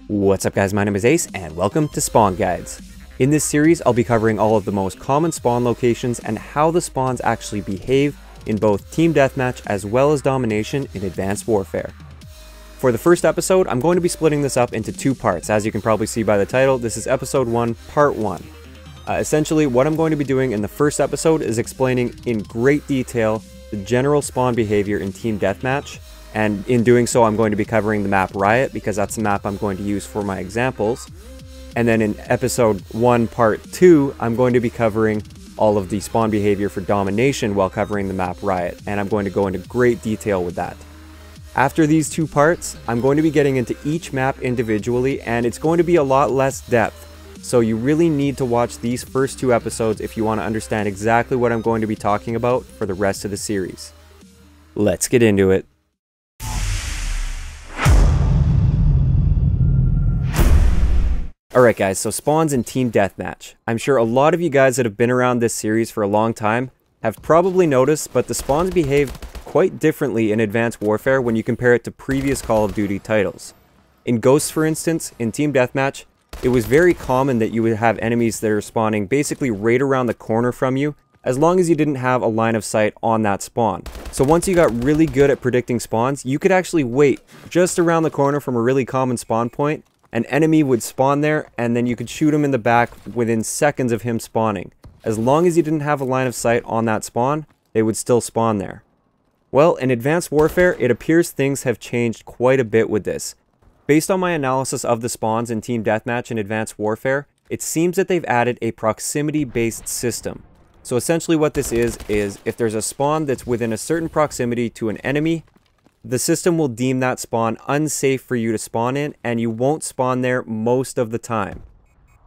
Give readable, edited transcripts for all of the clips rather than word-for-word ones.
What's up guys, my name is Ace and welcome to Spawn Guides. In this series I'll be covering all of the most common spawn locations and how the spawns actually behave in both Team Deathmatch as well as Domination in Advanced Warfare. For the first episode I'm going to be splitting this up into two parts. As you can probably see by the title, this is episode 1, part 1. Essentially what I'm going to be doing in the first episode is explaining in great detail the general spawn behavior in Team Deathmatch. And in doing so, I'm going to be covering the map Riot because that's the map I'm going to use for my examples. And then in episode 1, part 2, I'm going to be covering all of the spawn behavior for Domination while covering the map Riot. And I'm going to go into great detail with that. After these two parts, I'm going to be getting into each map individually, and it's going to be a lot less depth. So you really need to watch these first two episodes if you want to understand exactly what I'm going to be talking about for the rest of the series. Let's get into it. Alright guys, so spawns in Team Deathmatch. I'm sure a lot of you guys that have been around this series for a long time have probably noticed, but the spawns behave quite differently in Advanced Warfare when you compare it to previous Call of Duty titles. In Ghosts, for instance, in Team Deathmatch, it was very common that you would have enemies that are spawning basically right around the corner from you, as long as you didn't have a line of sight on that spawn. So once you got really good at predicting spawns, you could actually wait just around the corner from a really common spawn point. An enemy would spawn there, and then you could shoot him in the back within seconds of him spawning. As long as you didn't have a line of sight on that spawn, they would still spawn there. Well, in Advanced Warfare, it appears things have changed quite a bit with this. Based on my analysis of the spawns in Team Deathmatch and Advanced Warfare, it seems that they've added a proximity-based system. So essentially what this is if there's a spawn that's within a certain proximity to an enemy, the system will deem that spawn unsafe for you to spawn in, and you won't spawn there most of the time.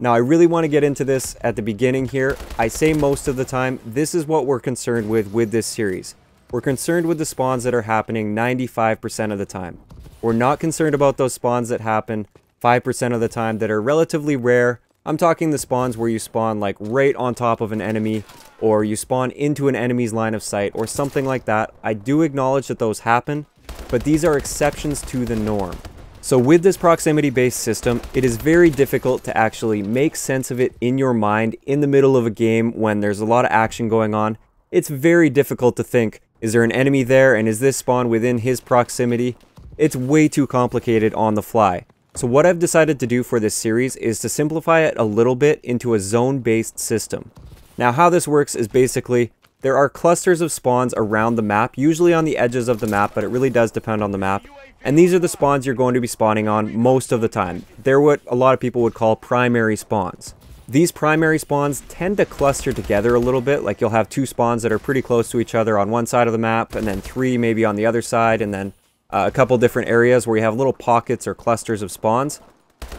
Now I really want to get into this at the beginning here. I say most of the time. This is what we're concerned with this series. We're concerned with the spawns that are happening 95% of the time. We're not concerned about those spawns that happen 5% of the time that are relatively rare. I'm talking the spawns where you spawn like right on top of an enemy, or you spawn into an enemy's line of sight, or something like that. I do acknowledge that those happen, but these are exceptions to the norm. So with this proximity-based system, it is very difficult to actually make sense of it in your mind in the middle of a game when there's a lot of action going on. It's very difficult to think, is there an enemy there and is this spawn within his proximity? It's way too complicated on the fly. So what I've decided to do for this series is to simplify it a little bit into a zone-based system. Now how this works is basically, there are clusters of spawns around the map, usually on the edges of the map, but it really does depend on the map. And these are the spawns you're going to be spawning on most of the time. They're what a lot of people would call primary spawns. These primary spawns tend to cluster together a little bit, like you'll have two spawns that are pretty close to each other on one side of the map, and then three maybe on the other side, and then a couple different areas where you have little pockets or clusters of spawns.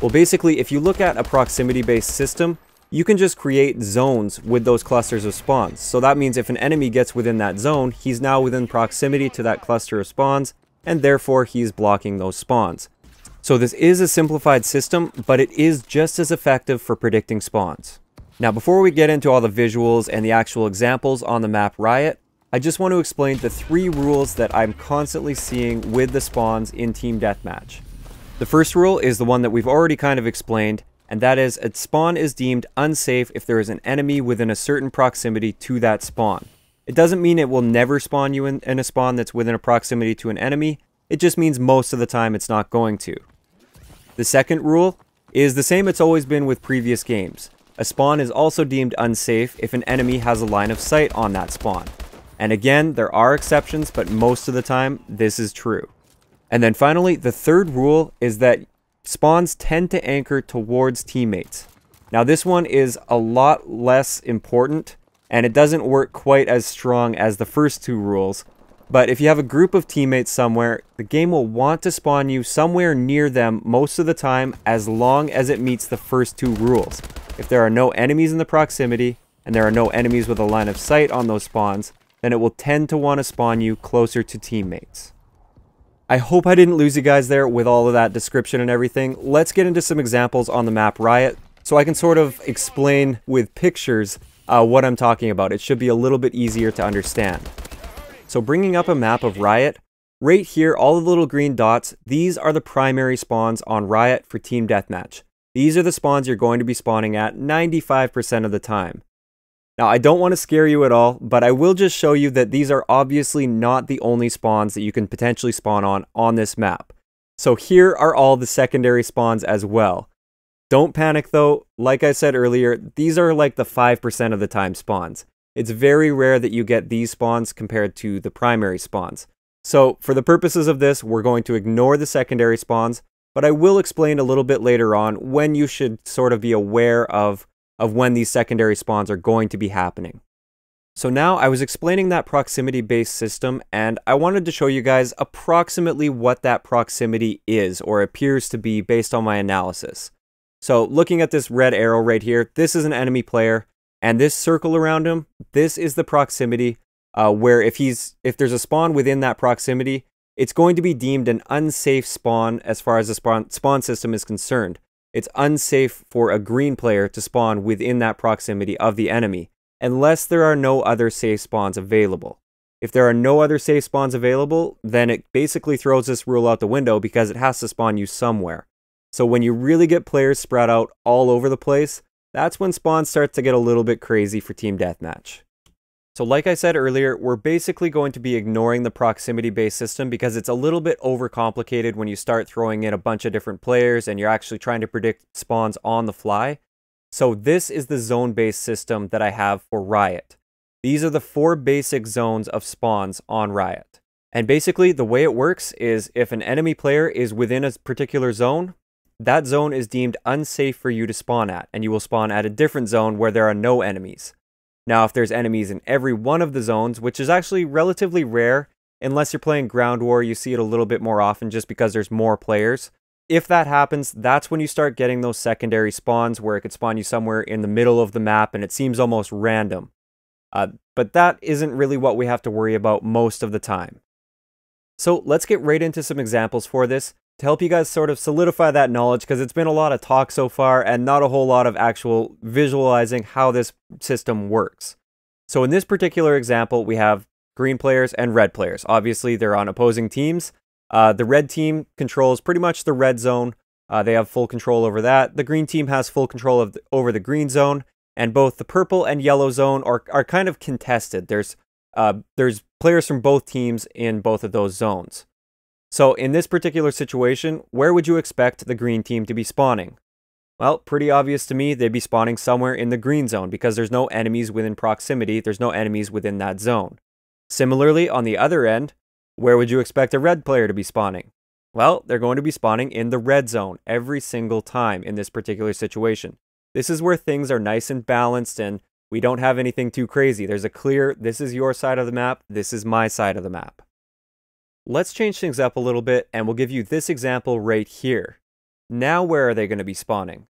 Well, basically, if you look at a proximity-based system, you can just create zones with those clusters of spawns. So that means if an enemy gets within that zone, he's now within proximity to that cluster of spawns, and therefore he's blocking those spawns. So this is a simplified system, but it is just as effective for predicting spawns. Now before we get into all the visuals and the actual examples on the map Riot, I just want to explain the 3 rules that I'm constantly seeing with the spawns in Team Deathmatch. The first rule is the one that we've already kind of explained, and that is a spawn is deemed unsafe if there is an enemy within a certain proximity to that spawn. It doesn't mean it will never spawn you in a spawn that's within a proximity to an enemy, it just means most of the time it's not going to. The second rule is the same it's always been with previous games. A spawn is also deemed unsafe if an enemy has a line of sight on that spawn. And again, there are exceptions, but most of the time this is true. And then finally, the third rule is that spawns tend to anchor towards teammates. Now this one is a lot less important, and it doesn't work quite as strong as the first 2 rules. But if you have a group of teammates somewhere, the game will want to spawn you somewhere near them most of the time, as long as it meets the first 2 rules. If there are no enemies in the proximity, and there are no enemies with a line of sight on those spawns, then it will tend to want to spawn you closer to teammates. I hope I didn't lose you guys there with all of that description and everything. Let's get into some examples on the map Riot, so I can sort of explain with pictures what I'm talking about. It should be a little bit easier to understand. So bringing up a map of Riot, Right here, all the little green dots, these are the primary spawns on Riot for Team Deathmatch. These are the spawns you're going to be spawning at 95% of the time. Now, I don't want to scare you at all, but I will just show you that these are obviously not the only spawns that you can potentially spawn on this map. So here are all the secondary spawns as well. Don't panic though, like I said earlier, these are like the 5% of the time spawns. It's very rare that you get these spawns compared to the primary spawns. So for the purposes of this, we're going to ignore the secondary spawns, but I will explain a little bit later on when you should sort of be aware of when these secondary spawns are going to be happening. So now I was explaining that proximity-based system, and I wanted to show you guys approximately what that proximity is, or appears to be based on my analysis. So looking at this red arrow right here, this is an enemy player, and this circle around him, this is the proximity where if there's a spawn within that proximity, it's going to be deemed an unsafe spawn as far as the spawn system is concerned. It's unsafe for a green player to spawn within that proximity of the enemy, unless there are no other safe spawns available. If there are no other safe spawns available, then it basically throws this rule out the window because it has to spawn you somewhere. So when you really get players spread out all over the place, that's when spawns start to get a little bit crazy for Team Deathmatch. So like I said earlier, we're basically going to be ignoring the proximity-based system because it's a little bit overcomplicated when you start throwing in a bunch of different players and you're actually trying to predict spawns on the fly. So this is the zone-based system that I have for Riot. These are the 4 basic zones of spawns on Riot. And basically the way it works is if an enemy player is within a particular zone, that zone is deemed unsafe for you to spawn at, and you will spawn at a different zone where there are no enemies. Now, if there's enemies in every one of the zones, which is actually relatively rare, unless you're playing Ground War, you see it a little bit more often just because there's more players. If that happens, that's when you start getting those secondary spawns where it could spawn you somewhere in the middle of the map and it seems almost random. But that isn't really what we have to worry about most of the time. So let's get right into some examples for this to help you guys sort of solidify that knowledge, because it's been a lot of talk so far and not a whole lot of actual visualizing how this system works. So in this particular example, we have green players and red players. Obviously, they're on opposing teams. The red team controls pretty much the red zone. They have full control over that. The green team has full control over the green zone, and both the purple and yellow zone are kind of contested. There's players from both teams in both of those zones. So in this particular situation, where would you expect the green team to be spawning? Well, pretty obvious to me, they'd be spawning somewhere in the green zone because there's no enemies within proximity, there's no enemies within that zone. Similarly, on the other end, where would you expect a red player to be spawning? Well, they're going to be spawning in the red zone every single time in this particular situation. This is where things are nice and balanced and we don't have anything too crazy. There's a clear, this is your side of the map, this is my side of the map. Let's change things up a little bit and we'll give you this example right here. Now where are they going to be spawning?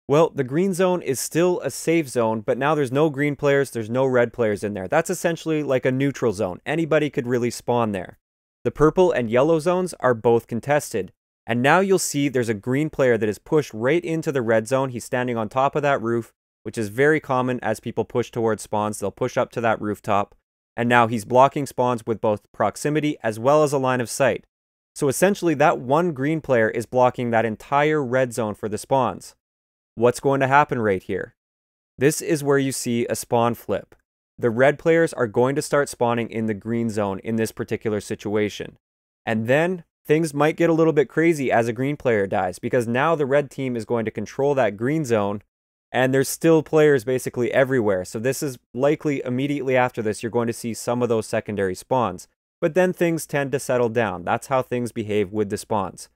Well, the green zone is still a safe zone, but now there's no green players, there's no red players in there. That's essentially like a neutral zone. Anybody could really spawn there. The purple and yellow zones are both contested. And now you'll see there's a green player that is pushed right into the red zone. He's standing on top of that roof, which is very common as people push towards spawns. They'll push up to that rooftop. And now he's blocking spawns with both proximity as well as a line of sight. So essentially that one green player is blocking that entire red zone for the spawns. What's going to happen right here? This is where you see a spawn flip. The red players are going to start spawning in the green zone in this particular situation. And then things might get a little bit crazy as a green player dies, because now the red team is going to control that green zone and there's still players basically everywhere. So this is likely immediately after this, you're going to see some of those secondary spawns. But then things tend to settle down. That's how things behave with the spawns.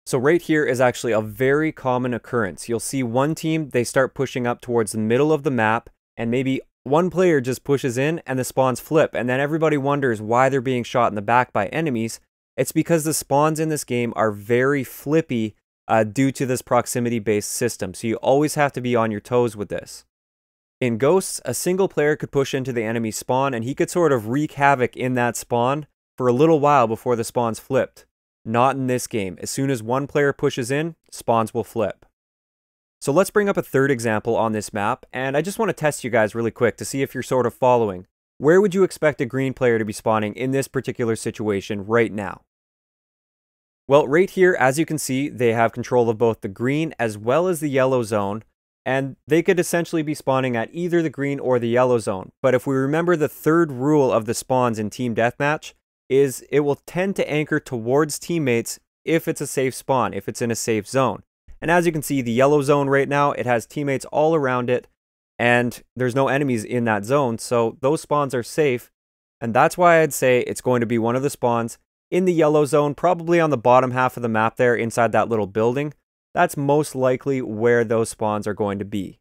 So right here is actually a very common occurrence. You'll see one team, they start pushing up towards the middle of the map, and maybe one player just pushes in and the spawns flip. And then everybody wonders why they're being shot in the back by enemies. It's because the spawns in this game are very flippy due to this proximity-based system. So you always have to be on your toes with this. In Ghosts, a single player could push into the enemy spawn and he could sort of wreak havoc in that spawn for a little while before the spawns flipped. Not in this game. As soon as one player pushes in, spawns will flip. So let's bring up a third example on this map, and I just want to test you guys really quick to see if you're sort of following. where would you expect a green player to be spawning in this particular situation right now? Well, right here, as you can see, they have control of both the green as well as the yellow zone, and they could essentially be spawning at either the green or the yellow zone. But if we remember, the third rule of the spawns in Team Deathmatch is it will tend to anchor towards teammates if it's a safe spawn, if it's in a safe zone. And as you can see, the yellow zone right now, it has teammates all around it, and there's no enemies in that zone, so those spawns are safe. And that's why I'd say it's going to be one of the spawns in the yellow zone, probably on the bottom half of the map there, inside that little building. That's most likely where those spawns are going to be.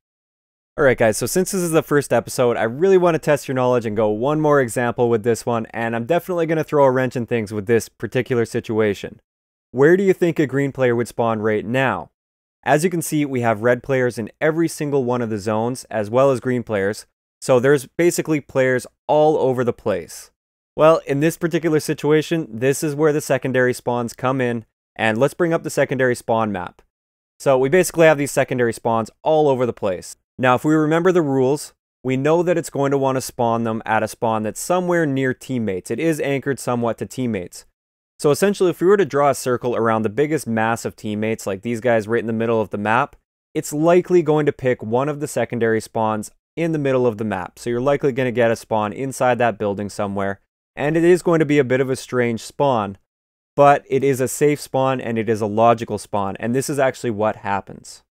Alright guys, so since this is the first episode, I really want to test your knowledge and go one more example with this one, and I'm definitely going to throw a wrench in things with this particular situation. Where do you think a green player would spawn right now? As you can see, we have red players in every single one of the zones, as well as green players, so there's basically players all over the place. Well, in this particular situation, this is where the secondary spawns come in, and let's bring up the secondary spawn map. So we basically have these secondary spawns all over the place. Now, if we remember the rules, we know that it's going to want to spawn them at a spawn that's somewhere near teammates. It is anchored somewhat to teammates. So essentially, if we were to draw a circle around the biggest mass of teammates, like these guys right in the middle of the map, it's likely going to pick one of the secondary spawns in the middle of the map. So you're likely going to get a spawn inside that building somewhere. And it is going to be a bit of a strange spawn, but it is a safe spawn and it is a logical spawn, and this is actually what happens.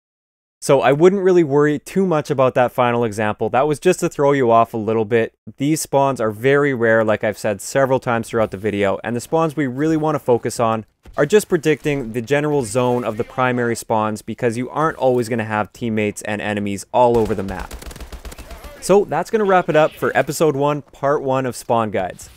So I wouldn't really worry too much about that final example. That was just to throw you off a little bit. These spawns are very rare, like I've said several times throughout the video, and the spawns we really want to focus on are just predicting the general zone of the primary spawns, because you aren't always going to have teammates and enemies all over the map. So that's going to wrap it up for episode 1, part 1 of Spawn Guides.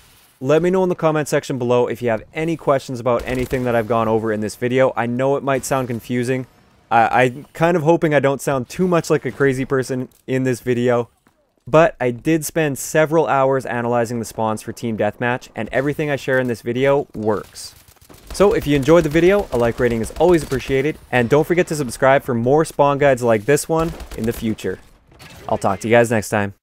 Let me know in the comment section below if you have any questions about anything that I've gone over in this video. I know it might sound confusing. I'm kind of hoping I don't sound too much like a crazy person in this video, but I did spend several hours analyzing the spawns for Team Deathmatch, and everything I share in this video works. So if you enjoyed the video, a like rating is always appreciated, and don't forget to subscribe for more spawn guides like this one in the future. I'll talk to you guys next time.